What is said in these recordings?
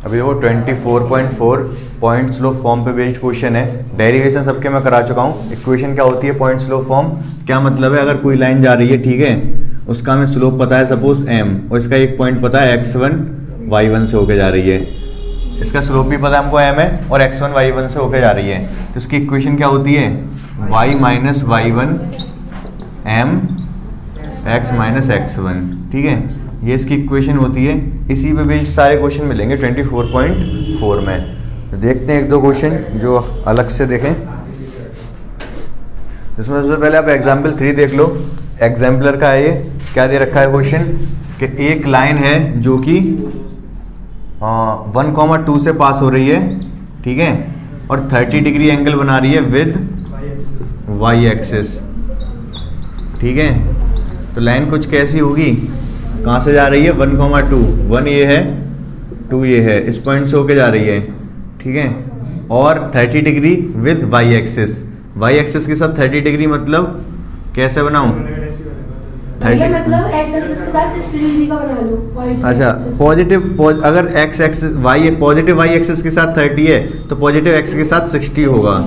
अभी वो 24.4 point slow form पे बेस्ड क्वेश्चन है। डेरिवेशन सबके मैं करा चुका हूँ। इक्वेशन क्या होती है पॉइंट स्लो फॉर्म, क्या मतलब है, अगर कोई लाइन जा रही है, ठीक है, उसका हमें स्लोप पता है सपोज m, और इसका एक पॉइंट पता है x1 y1 से होके जा रही है, इसका स्लोप भी पता है हमको m है और x1 y1 से होके जा रही है, तो इसकी इक्वेशन क्या होती है y minus y1 m x minus x1, ठीक है, ये इसकी इक्वेशन होती है। इसी पे बेस्ड सारे क्वेश्चन मिलेंगे 24.4 में। तो देखते हैं एक दो क्वेश्चन जो अलग से देखें। इसमें सबसे पहले आप एग्जाम्पल 3 देख लो। एग्जाम्पलर का है ये, क्या दे रखा है क्वेश्चन कि एक लाइन है जो कि 1,2 से पास हो रही है, ठीक है, और 30 डिग्री एंगल बना रही है विद y एक्सिस, ठीक है। तो लाइन कुछ कैसी होगी, कहाँ से जा रही है 1,2, 1 ये है 2 ये है, इस पॉइंट से होके जा रही है, ठीक है, और 30 degree with y axis. y axis के साथ 30 डिग्री मतलब कैसे बनाऊं, 30 मतलब x एक्सिस के साथ 60 डिग्री का बना लो। अच्छा, पॉजिटिव अगर x axis y positive y axis के साथ 30 है तो पॉजिटिव x के साथ 60 होगा,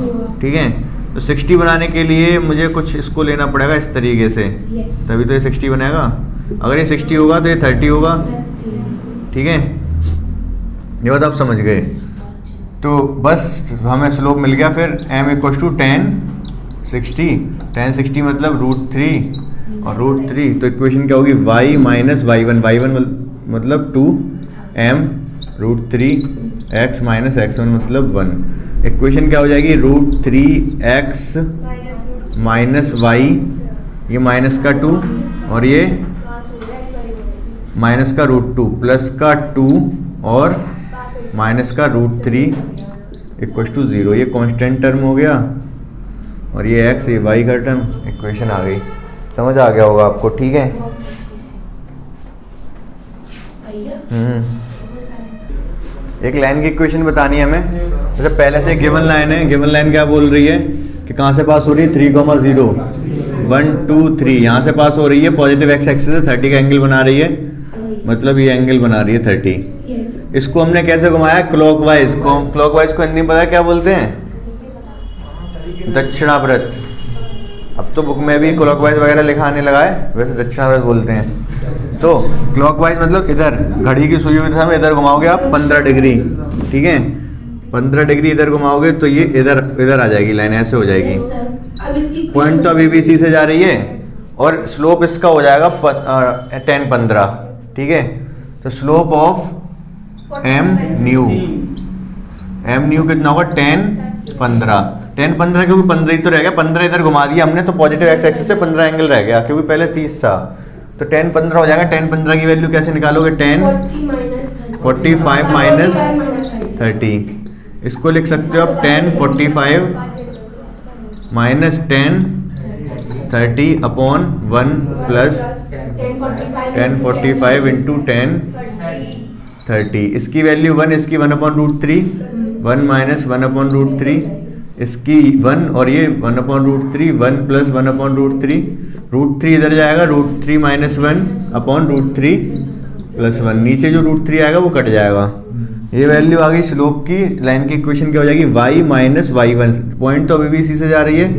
ठीक है। तो 60 बनाने के लिए मुझे कुछ इसको लेना पड़ेगा इस तरीके से, तभी तो ये 60 बनेगा। अगर ये 60 होगा तो ये 30 होगा, ठीक है, ये बात आप समझ गए। तो बस हमें स्लोप मिल गया फिर m इक्वल टू 10 60 मतलब √3 और √3, तो इक्वेशन क्या होगी y माइनस y1 मतलब 2m √3 x माइनस x1 मतलब 1। इक्वेशन क्या हो जाएगी √3x माइनस y, ये माइनस का 2 और ये माइनस का √2 प्लस का 2 और माइनस का √3 इक्वल टू 0। ये कांस्टेंट टर्म हो गया और ये x ये y का टर्म, इक्वेशन आ गई। समझ आ गया होगा आपको, ठीक है। एक लाइन की इक्वेशन बतानी है हमें। जैसे पहले से गिवन लाइन है, गिवन लाइन क्या बोल रही है कि कहाँ से पास हो रही है 3,0 1 2 3 यहाँ से पास हो रही है, पॉजिटिव x एक्सिस से 30 का एंगल बना रही है, मतलब ये एंगल बना रही है 30। इसको हमने कैसे घुमाया क्लॉकवाइज। क्लॉकवाइज को हिंदी में पता है क्या बोलते हैं, दक्षिणाव्रत। अब तो बुक में भी क्लॉकवाइज वगैरह लिखा आने लगा है, वैसे दक्षिणाव्रत बोलते हैं। तो क्लॉकवाइज मतलब इधर घड़ी की सुई हुई में इधर घुमाओगे आप 15 डिग्री, ठीक है, 15 डिग्री इधर घुमाओगे तो ये इधर आ जाएगी लाइन, ऐसे हो जाएगी। पॉइंट तो अभी भी इसी से जा रही है और स्लोप इसका हो जाएगा 10-15, ठीक है। तो स्लोप ऑफ m न्यू कितना होगा 10-15 क्योंकि 15 ही तो रह गया, 15 इधर घुमा दिया हमने तो पॉजिटिव x एक्सिस से 15 एंगल रह गया क्योंकि पहले 30 था, तो 10-15 हो जाएगा। 10-15 की वैल्यू कैसे निकालोगे 10-45 माइनस 30, इसको लिख सकते हो आप 10-45 माइनस 10-30 अपॉन 1 प्लस 10-45 इंटू 10-30। इसकी वैल्यू 1, इसकी 1/√3, 1 माइनस 1/√3, इसकी 1 और ये 1/√3, 1 प्लस 1/√3, √3 इधर जाएगा, √3 माइनस 1 अपॉन √3 प्लस 1, नीचे जो √3 आएगा वो कट जाएगा। ये वैल्यू आ गई स्लोप की। लाइन की इक्वेशन क्या हो जाएगी y माइनस y1, पॉइंट तो अभी भी इसी से जा रही है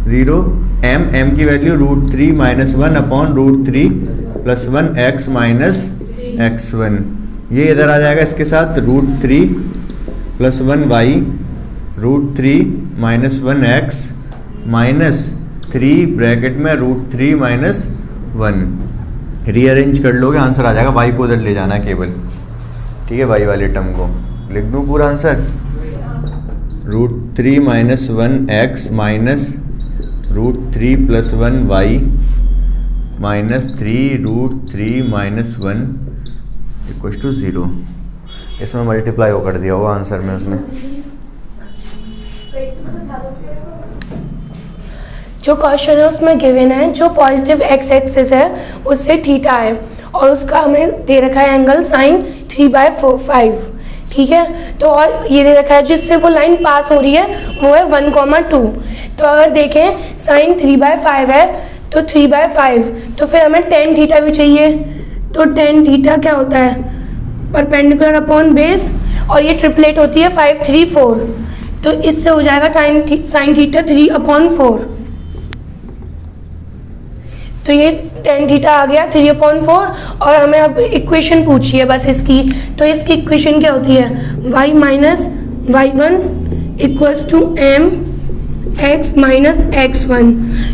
0, m की value √3 minus 1 upon √3 plus 1 x minus x1, ये इधर आ जाएगा इसके साथ √3 plus 1 y √3 minus 1 x minus 3 bracket में √3 माइनस 1। रीअरेंज कर लोगे आंसर आ जाएगा, y को उधर ले जाना है केवल, ठीक है, y वाले टर्म को लिख दूँ पूरा answer √3 minus 1 x minus √3 plus 1 y minus 3 √3 minus 1 equal to 0। इसमें मल्टीप्लाई हो कर दिया होगा आंसर में उसने। जो क्वेश्चन है उसमें गिवन है जो पॉजिटिव x एक्सिस है उससे थीटा है और उसका हमें दे रखा है एंगल sin 3/5, ठीक है। तो और ये दे रखा है जिससे वो लाइन पास हो रही है वो है 1,2। तो अगर देखें sin 3/5 है तो 3/5, तो फिर हमें tan थीटा भी चाहिए। तो tan थीटा क्या होता है परपेंडिकुलर अपॉन बेस, और ये ट्रिपलेट होती है 5 3 4, तो इससे हो जाएगा साइन थीटा 3/4। तो ये tan थीटा आ गया 3/4। और हमें अब इक्वेशन पूछी है बस इसकी, तो इसकी इक्वेशन क्या होती है, y minus y1 equals to m x minus x1।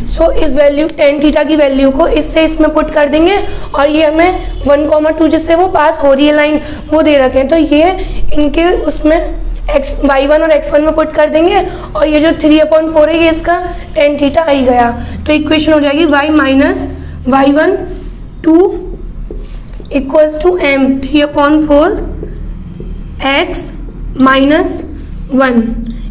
So इस वैल्यू tan थीटा की वैल्यू को इससे इसमें पुट कर देंगे, और ये हमें 1,2 जिससे वो पास हो रही है लाइन वो दे रखे हैं, तो ये इनके उसमें y1 और x1 में पुट कर देंगे, और ये जो 3/4 है ये इसका tan थीटा आ ही गया। तो इक्वेशन हो जाएगी y minus y1 2 equals to m 3/4 x minus 1,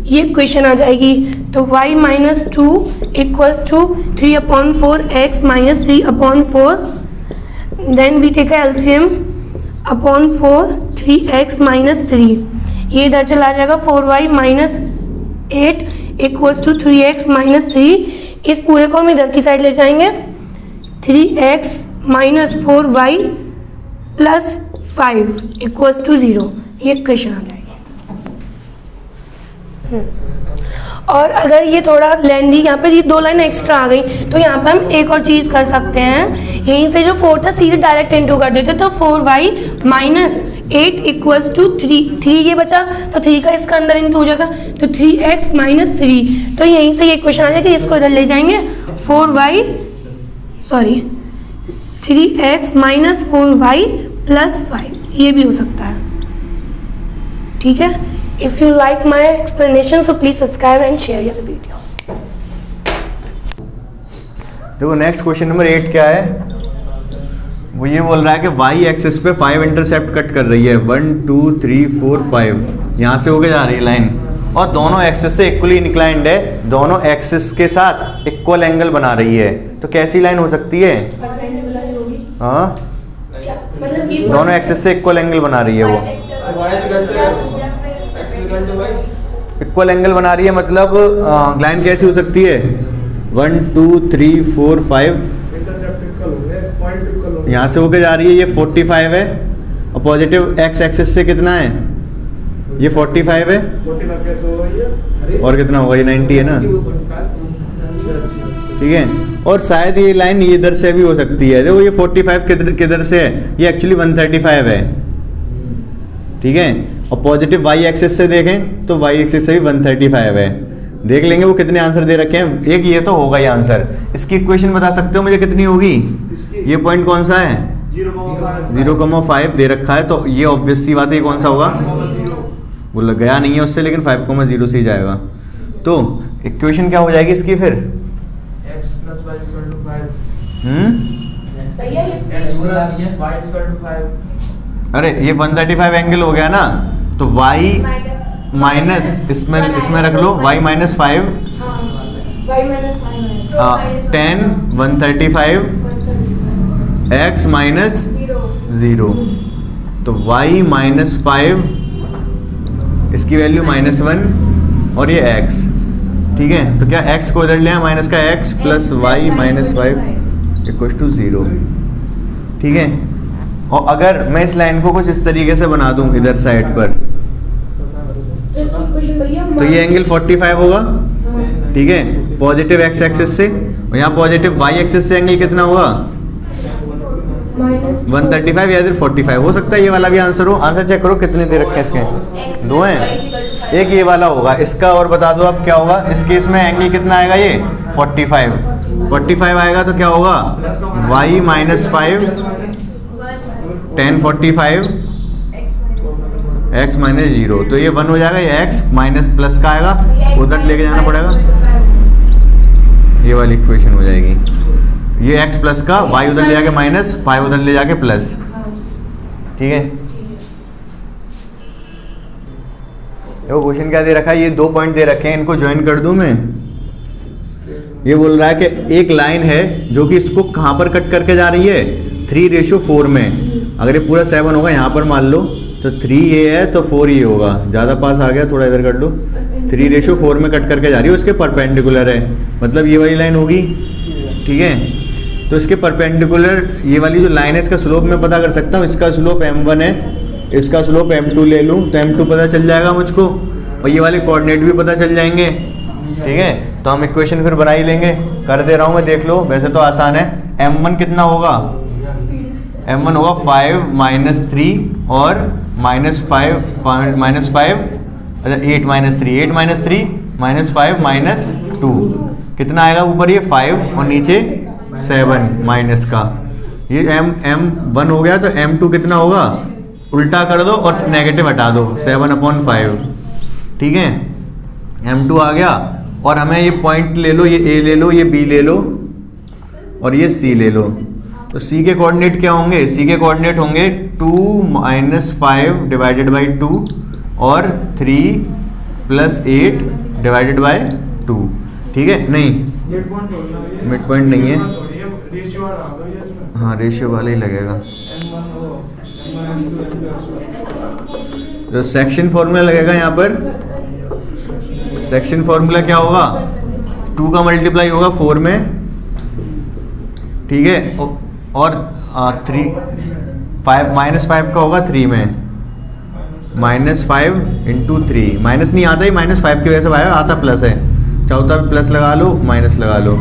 ये इक्वेशन आ जाएगी। तो y minus 2 equals to 3/4 x minus 3/4, then we take LCM upon 4 3x minus 3, ये इधर चला जाएगा 4y minus 8 equals to 3x minus 3। इस पूरे को हम इधर की साइड ले जाएंगे, 3x minus 4y plus 5 equals to 0, ये इक्वेशन आ जाएगी। और अगर ये थोड़ा लेंदी, यहाँ पे ये 2 लाइन एक्स्ट्रा आ गई, तो यहाँ पे हम एक और चीज़ कर सकते हैं, यहीं से जो 4 था सीधे डायरेक्ट इनटू कर देते, तो 4y माइनस 8 इक्वल्स टू 3 ये बचा, तो 3 का इसका अंदर इनटू हो जाएगा, तो 3x माइनस 3। तो यहीं से ये इक्वेशन आ जाएगी, इसको इधर ले जाएंगे 3x माइनस 4y प्लस 5, ये भी हो सकता है। ठीक है, if you like my explanation so please subscribe and share your video. देखो नेक्स्ट क्वेश्चन नंबर 8 क्या है, वो ये बोल रहा है कि y एक्सिस पे 5 इंटरसेप्ट कट कर रही है, 1 2 3 4 5, यहाँ से होके जा रही है लाइन, और दोनों एक्सिस से इक्वली इंक्लाइंड है, दोनों एक्सिस के साथ इक्वल एंगल बना रही है, तो कैसी लाइन हो सकती है? हाँ, दोनों एक्सिस से इक्वल एंगल बना रही है, वो इक्वल एंगल बना रही है, मतलब लाइन कैसी हो सकती है? 1 2 3 4 5, यहाँ से होके जा रही है, ये 45 है, और पॉजिटिव एक्स एक्सिस से कितना है? ये 45 है, और कितना होगा? ये 90 है ना, ठीक है। और शायद ये लाइन इधर से भी हो सकती है, देखो ये 45 किधर से है, ये एक्चुअली 135 है, ठीक है। और पॉजिटिव वाई एक्सिस से देखें तो वाई एक्सिस से भी 135 है, देख लेंगे वो कितने आंसर दे रखे हैं, एक ये तो होगा ही आंसर। इसकी इक्वेशन बता सकते हो मुझे कितनी होगी? ये पॉइंट कौन सा है? 0,5 दे रखा है, तो ये ऑब्वियस सी बात है, ये कौन सा होगा? वो लग गया नहीं है उससे, लेकिन 5,0 से ही जाएगा। तो इक्वेशन क्या हो जाएगी इसकी फिर? x plus y is equal to 5. x plus y is equal to 5. अरे ये 135 एंगल हो गया ना, तो y माइनस इसमें रख लो y माइनस 5 10 135 x माइनस 0, तो y माइनस 5 इसकी वैल्यू -1 और ये x, ठीक है। तो क्या x को इधर ले आए, माइनस का x plus y minus 5 equal to 0, ठीक है। और अगर मैं इस लाइन को कुछ इस तरीके से बना दूं इधर साइड पर, तो ये एंगल 45 होगा, ठीक है, पॉजिटिव x एक्सिस से, और यहाँ पॉजिटिव y एक्सिस से एंगल कितना होगा? 135 या फिर 45 हो सकता है, ये वाला भी आंसर हो। आंसर चेक करो कितने दे रखे हैं इसके, 2 हैं, एक ये वाला होगा इसका, और बता दो आप क्या होगा इस केस में, एंगल कितना आएगा? ये 45 आएगा, तो क्या होगा? y माइनस 5 10 45 x माइनस 0, तो ये 1 हो जाएगा, ये x माइनस प्लस का आएगा, उधर लेके जाना पड़ेगा, ये वाली इक्वेशन हो जाएगी, ये x प्लस का y उधर ले जाके माइनस 5 उधर ले जाके प्लस, ठीक है। देखो क्वेश्चन क्या दे रखा है, ये 2 पॉइंट दे रखे हैं, इनको ज्वाइन कर दूं मैं। ये बोल रहा है कि एक लाइन है जो कि इसको कहाँ पर कट करके जा रही है? 3:4 में। अगर ये पूरा 7 होगा यहाँ पर मान लो, तो 3 ये है तो 4 ये होगा, ज़्यादा पास आ गया, थोड़ा इधर कर लो, 3:4 में कट करके जा रही है, उसके परपेंडिकुलर है, मतलब ये वाली लाइन होगी, ठीक है। तो इसके परपेंडिकुलर ये वाली जो लाइन है, इसका स्लोप मैं पता कर सकता हूँ, इसका स्लोप m1 है इसका स्लोप m2 ले लूँ तो m2 पता चल जाएगा मुझको, और ये वाले कोऑर्डिनेट भी पता चल जाएंगे। ठीक है, तो हम इक्वेशन फिर बना ही लेंगे। कर दे रहा हूँ मैं, देख लो, वैसे तो आसान है। m1 कितना होगा? m1 होगा 5 माइनस 3 और माइनस 5 अच्छा 8 माइनस 3, 8 माइनस 3 माइनस 5 माइनस 2, कितना आएगा ऊपर? ये 5 और नीचे 7 माइनस का, ये m1 हो गया। तो m2 कितना होगा? उल्टा कर दो और नेगेटिव हटा दो, 7/5। ठीक है, m2 आ गया। और हमें ये पॉइंट ले लो, ये a ले लो, ये b ले लो और ये c ले लो। तो c के कोऑर्डिनेट क्या होंगे? c के कोऑर्डिनेट होंगे 2 माइनस 5 डिवाइडेड बाई 2 और 3 प्लस 8 डिवाइडेड बाई 2। ठीक है, नहीं मिड पॉइंट नहीं है, हाँ रेशियो वाला ही लगेगा। तो सेक्शन फॉर्मूला लगेगा यहाँ पर। सेक्शन फॉर्मूला क्या होगा? 2 का मल्टीप्लाई होगा 4 में, ठीक है, और 5 माइनस 5 का होगा 3 में, -5 इंटू 3, माइनस नहीं आता ही, -5 की वजह से आया, आता प्लस है, चौथा भी प्लस लगा लो, माइनस लगा लो।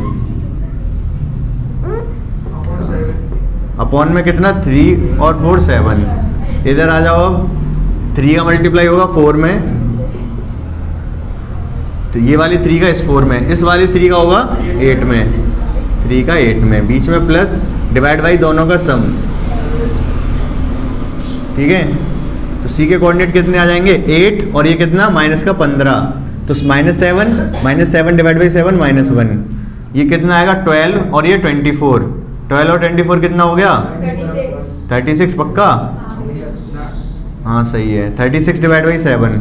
अपॉन में कितना? 3 और 4 7। इधर आ जाओ, अब 3 का मल्टीप्लाई होगा 4 में, तो ये वाली 3 का इस 4 में, इस वाली 3 का होगा 8 में, 3 का 8 में, बीच में प्लस, डिवाइड बाई दोनों का सम। ठीक है, तो सी के कोऑर्डिनेट कितने आ जाएंगे? 8 और ये कितना? माइनस का 15, तो -7 डिवाइड बाई 7 -1, ये कितना आएगा? 12 और ये 24, 12 और 24 कितना हो गया? 36 पक्का? हाँ सही है, 36 डिवाइड बाई 7,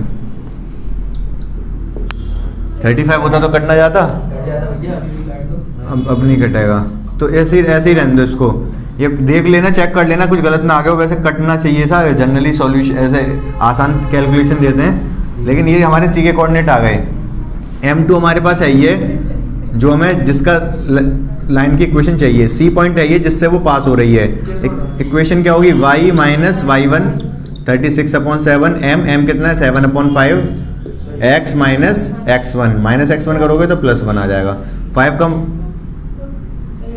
35 होता तो कटना जाता, अब नहीं कटेगा। तो ऐसे ही रहने दो इसको, ये देख लेना, चेक कर लेना कुछ गलत ना आ गया हो। वैसे कटना चाहिए था, जनरली सॉल्यूशन ऐसे आसान कैलकुलेशन देते हैं, लेकिन ये हमारे सी के कोऑर्डिनेट आ गए। m2 हमारे पास है ये, जो हमें जिसका लाइन की इक्वेशन चाहिए, सी पॉइंट है ये जिससे वो पास हो रही है। इक्वेशन क्या होगी? y माइनस y1 36/7, m कितना है? 7/5, x minus x1, minus x1 करोगे तो +1 आ जाएगा।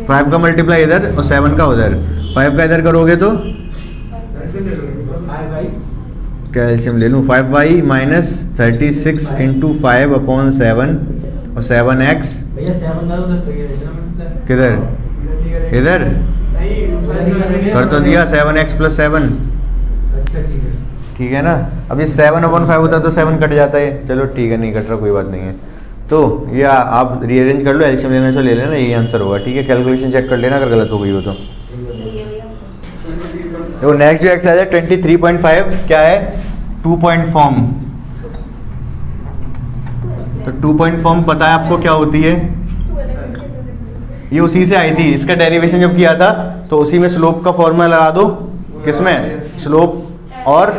5 का मल्टीप्लाई इधर और 7 का उधर, 5 का इधर करोगे तो कैल्शियम ले लूँ, 5y माइनस 36 इंटू 5/7 और 7x किधर? इधर कर तो दिया, 7x + 7। ठीक है ना। अब ये 7/5 होता तो 7 कट जाता है, चलो ठीक है, नहीं कट रहा, कोई बात नहीं है। तो ये आप रीअरेंज कर लो, एलसीएम लेने से ले लेना, यही आंसर होगा। ठीक है, कैलकुलेशन चेक कर लेना अगर गलत हो गई हो तो। देखो नेक्स्ट जो एक्सरसाइज है 23.5 क्या है? 2 पॉइंट फॉर्म। तो 2 पॉइंट फॉर्म पता है आपको क्या होती है? ये उसी से आई थी, इसका डेरिवेशन जब किया था तो उसी में स्लोप का फॉर्मूला लगा दो। किसमें? स्लोप और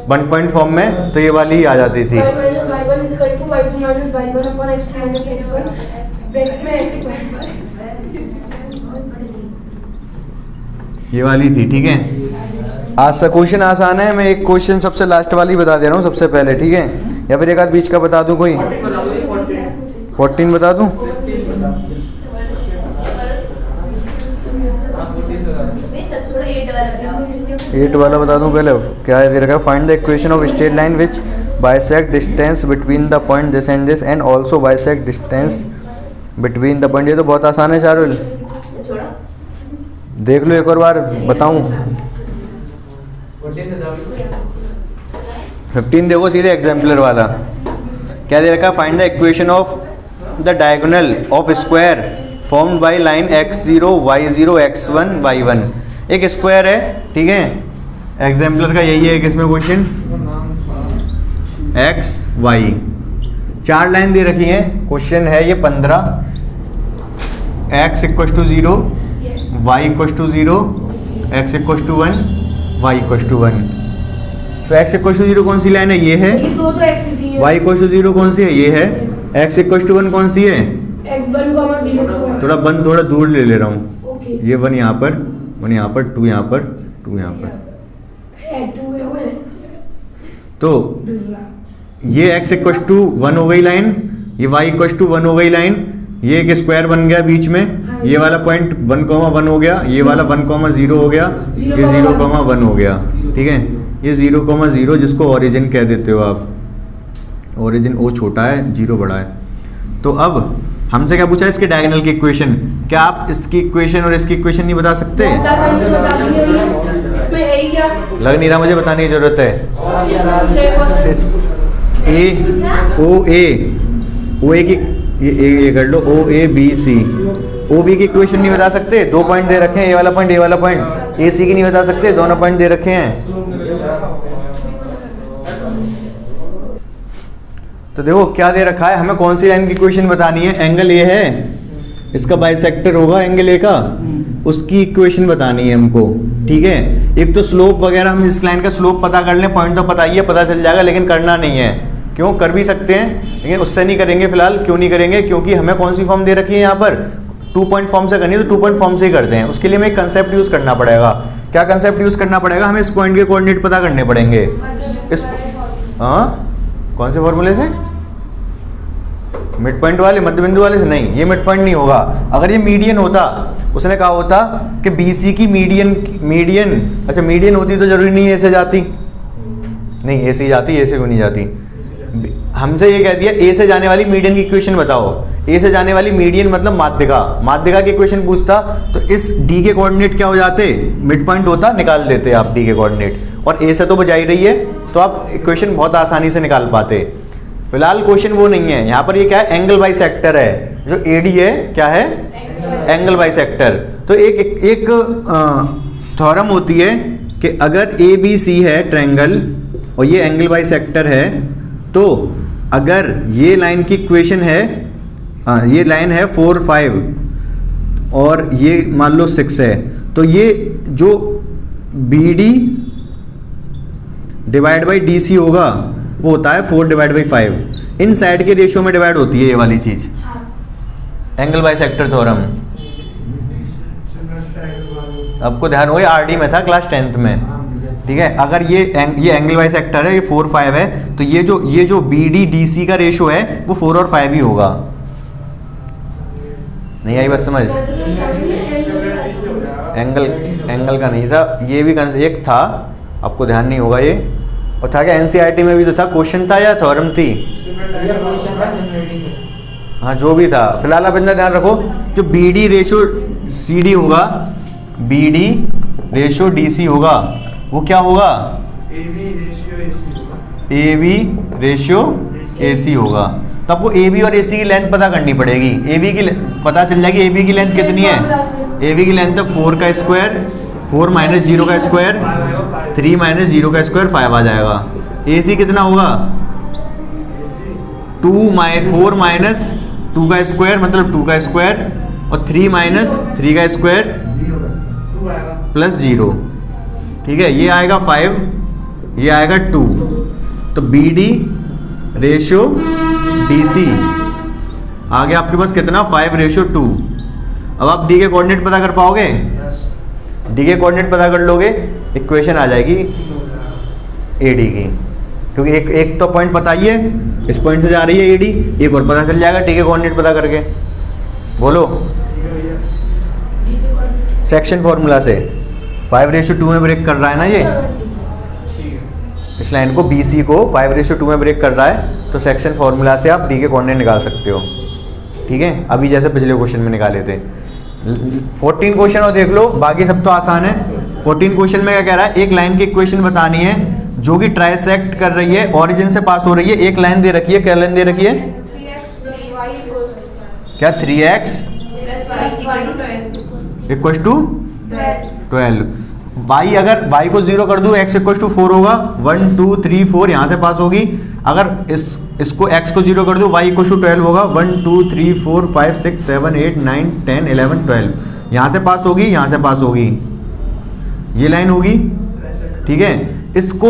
1 पॉइंट फॉर्म में, तो ये वाली आ जाती थी। ये वाली थी। ठीक है, आज सा क्वेश्चन आसान है, मैं एक क्वेश्चन सबसे लास्ट वाली बता दे रहा हूँ सबसे पहले। ठीक है, या फिर एक आध बीच का बता दूँ, कोई 14 बता दूँ? एट वाला बता दूं पहले, क्या है दे रखा है? Find the equation of straight line which bisect distance between the point this and this and also bisect distance between the point. ये तो बहुत आसान है चारुल, देख लो एक और बार बताऊं। 15 देखो सीधे एग्जाम्पलर वाला, क्या दे रखा है? Find the equation of the diagonal of square formed by line x0 y0 x1 y1। एक स्क्वायर है, ठीक है, एग्जाम्पलर का यही है कि इसमें क्वेश्चन x y 4 लाइन दे रखी है। क्वेश्चन है ये 15, x = 0, y = 0, x = 1, y = 1। तो x = 0 कौन सी लाइन है? ये है। y = 0 कौन सी है? ये है। x = 1 कौन सी है? थोड़ा दूर ले रहा हूँ। ये 1 यहाँ पर, 1 यहाँ पर, 2 यहाँ पर, 2 यहाँ पर। तो ये x इक्व टू 1 हो गई लाइन, ये y इक्व टू 1 हो गई लाइन, ये एक स्क्वायर बन गया बीच में, ये वाला पॉइंट 1,1 हो गया, ये वाला 1,0 हो गया, ये 0,1 हो गया। ठीक है, ये 0,0 जिसको ओरिजिन कह देते हो आप, ओरिजिन ओ छोटा है 0 बड़ा है। तो अब हमसे क्या पूछा है, इसके डायगोनल की इक्वेशन। क्या आप इसकी इक्वेशन और इसकी इक्वेशन नहीं बता सकते? बहुत आसानी से बता देंगे भैया, इसमें है ही क्या, लग नहीं रहा मुझे बताने की जरूरत है। इसमें पूछा है क्वेश्चन। इस ओ ए की ये कर लो, O A B C, O B की इक्वेशन नहीं बता सकते? 2 पॉइंट दे रखे हैं, ये वाला पॉइंट, ये वाला पॉइंट। ए सी की नहीं बता सकते? दोनों पॉइंट दे रखे हैं। तो देखो क्या दे रखा है, हमें कौन सी लाइन की इक्वेशन बतानी है। एंगल ए है, इसका बाइसेक्टर होगा एंगल ए का, उसकी इक्वेशन बतानी है हमको। ठीक है, एक तो स्लोप वगैरह, हम इस लाइन का स्लोप पता कर लें, पॉइंट तो पता ही है, पता चल जाएगा, लेकिन करना नहीं है। क्यों? कर भी सकते हैं लेकिन उससे नहीं करेंगे फिलहाल। क्यों नहीं करेंगे? क्योंकि हमें कौन सी फॉर्म दे रखी है यहाँ पर, 2 पॉइंट फॉर्म से करनी है, तो 2 पॉइंट फॉर्म से ही करते हैं। उसके लिए हमें एक कंसेप्ट यूज करना पड़ेगा। क्या कंसेप्ट यूज करना पड़ेगा? हमें इस पॉइंट के कोऑर्डिनेट पता करने पड़ेंगे। इस कौन से फॉर्मूले से? मिड पॉइंट वाले, मध्य बिंदु वाले से नहीं, ये मिड पॉइंट नहीं होगा। अगर ये मीडियन होता, उसने कहा होता कि BC की मीडियन अच्छा मीडियन होती तो जरूरी नहीं ऐसे जाती, नहीं ऐसे ही जाती, ऐसे क्यों नहीं जाती? हमसे ये कह दिया ए से जाने वाली मीडियन की इक्वेशन बताओ। ए से जाने वाली मीडियन मतलब माध्यिका की इक्वेशन पूछता तो इस डी के कोऑर्डिनेट क्या हो जाते? मिड पॉइंट होता, निकाल देते आप डी के कोऑर्डिनेट, और ए से तो बजा ही रही है, तो आप इक्वेशन बहुत आसानी से निकाल पाते। फिलहाल क्वेश्चन वो नहीं है यहाँ पर। ये क्या है? एंगल बाइसेक्टर है। जो AD है क्या है? Angle bisector. तो एक थ्योरम होती है कि अगर ABC है ट्रायंगल और ये एंगल बाइसेक्टर है, तो अगर ये लाइन की इक्वेशन है, ये लाइन है 4, 5 और ये मान लो 6 है, तो ये जो BD डिवाइड बाई DC होगा वो होता है 4/5। इन साइड के रेशियो में डिवाइड होती है ये वाली चीज, एंगल बाइसेक्टर थ्योरम। आपको ध्यान हो, RD में था क्लास 10th में। ठीक है, अगर ये एंगल बाइसेक्टर है, ये 4, 5 है, तो ये जो BD DC का रेशियो है वो 4 और 5 ही होगा। नहीं आई बात समझ? एंगल का नहीं था, ये भी एक था, आपको ध्यान नहीं होगा ये। और था क्या? NCERT में भी तो था, क्वेश्चन था या थ्योरम थी? हाँ जो भी था, फिलहाल आप इतना ध्यान रखो, जो BD रेशियो CD होगा, BD रेशियो DC होगा, वो क्या होगा? AB रेशियो AC होगा। तो आपको AB और AC की लेंथ पता करनी पड़ेगी। AB की पता चल जाएगी, AB की लेंथ कितनी है? AB की लेंथ है 4 का स्क्वायर, 4 माइनस 0 का स्क्वायर, 3 माइनस 0 का स्क्वायर 5 आ जाएगा। AC कितना होगा? 4 माइनस 2 का स्क्वायर मतलब 2 का स्क्वायर, और 3 माइनस 3 का स्क्वायर प्लस 0। ठीक है, ये आएगा 5, ये आएगा 2। तो BD रेशियो DC आ गया आपके पास कितना? 5/2। अब आप D के कोऑर्डिनेट पता कर पाओगे? D के कोऑर्डिनेट पता कर लोगे, इक्वेशन आ जाएगी AD की, क्योंकि एक तो पॉइंट पता ही है, इस पॉइंट से जा रही है AD, एक और पता चल जाएगा D के कोऑर्डिनेट पता करके। बोलो सेक्शन फॉर्मूला से 5/2 में ब्रेक कर रहा है ना ये, इस लाइन को BC को 5/2 में ब्रेक कर रहा है, तो सेक्शन फॉर्मूला से आप D के कोऑर्डिनेट निकाल सकते हो। ठीक है, अभी जैसे पिछले क्वेश्चन में निकाले थे। 14 क्वेश्चन और देख लो, बाकी सब तो आसान है। 14 क्वेश्चन में क्या कह रहा है? एक लाइन की इक्वेशन बतानी है जो कि ट्राइसेक्ट कर रही है, ओरिजिन से पास हो रही है। एक लाइन दे रखी है, क्या लाइन दे रखी है? 3x equal to 12। y अगर y को 0 कर दूं, x इक्वल टू 4 होगा, 1 2 3 4 यहाँ से पास होगी। अगर इसको x को 0 कर दूं, y इक्वल टू 12 होगा, 1 2 3 4 5 6 7 8 9 10 11 12 यहाँ से पास होगी, यहाँ से पास होगी, ये लाइन होगी। ठीक है, इसको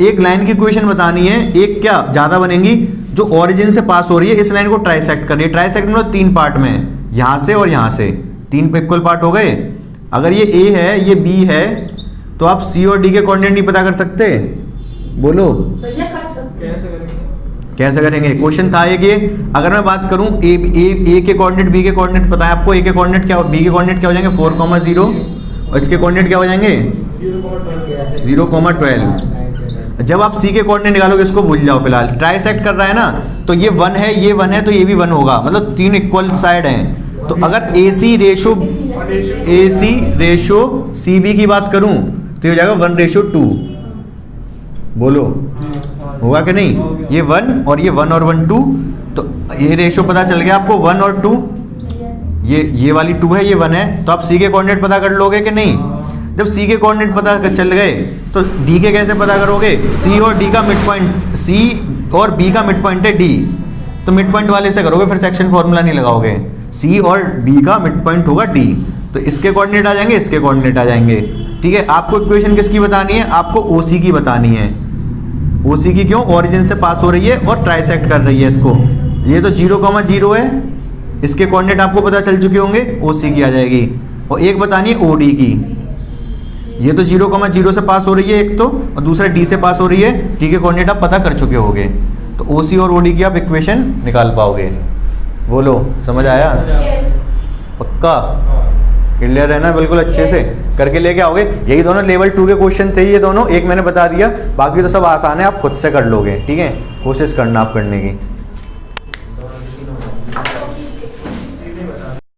एक लाइन की इक्वेशन बतानी है, एक क्या ज़्यादा बनेंगी, जो ओरिजिन से पास हो रही है, इस लाइन को ट्राइसेक्ट कर रही है। ट्राइसेक्ट मतलब 3 पार्ट में, यहाँ से और यहाँ से 3 पे इक्वल पार्ट हो गए। अगर ये A है, ये B है, तो आप C और D के कोऑर्डिनेट नहीं पता कर सकते? बोलो भैया कर सकते हैं। कैसे करेंगे? क्वेश्चन था एक ये, अगर मैं बात करूं ए के कोऑर्डिनेट बी के कोऑर्डिनेट पता है आपको, ए के कोऑर्डिनेट क्या, बी के कोऑर्डिनेट क्या हो जाएंगे 4, 0 और इसके कोऑर्डिनेट क्या हो जाएंगे 0, 12। जब आप सी के कोऑर्डिनेट निकालोगे इसको भूल जाओ फिलहाल, ट्राइसेक्ट कर रहा है ना, तो ये 1 है, ये 1 है, तो ये भी 1 होगा, मतलब 3 इक्वल साइड हैं। तो अगर AC रेशो CB की बात करूं तो ये हो जाएगा 1:2। बोलो होगा कि नहीं? ये 1 और ये 1 और 1 2, तो ये रेशो पता चल गया आपको 1 और 2, ये वाली 2 है, ये 1 है, तो आप सी के कोऑर्डिनेट पता कर लोगे कि नहीं? जब सी के कोऑर्डिनेट पता चल गए तो डी के कैसे पता करोगे? सी और डी का मिड पॉइंट, सी और बी का मिड पॉइंट है डी, तो मिड पॉइंट वाले से करोगे, फिर सेक्शन फॉर्मूला नहीं लगाओगे। सी और बी का मिड पॉइंट होगा डी, तो इसके कोऑर्डिनेट आ जाएंगे, इसके कोऑर्डिनेट आ जाएंगे। ठीक है, आपको इक्वेशन किसकी बतानी है? आपको ओसी की बतानी है। ओसी की क्यों? ओरिजिन से पास हो रही है और ट्राइसेक्ट कर रही है इसको। ये तो 0, 0 है, इसके कोऑर्डिनेट आपको पता चल चुके होंगे, ओसी की आ जाएगी। और एक बतानी है ओडी की, ये तो 0, 0 से पास हो रही है एक तो, और दूसरा डी से पास हो रही है, डी के कोऑर्डिनेट आप पता कर चुके होगे, तो ओसी और ओडी की आप इक्वेशन निकाल पाओगे। बोलो समझ आया? पक्का क्लियर है ना? बिल्कुल अच्छे से करके लेके आओगे। यही दोनों लेवल 2 के क्वेश्चन थे, ये दोनों, एक मैंने बता दिया, बाकी तो सब आसान है, आप खुद से कर लोगे। ठीक है, कोशिश करना आप करने की।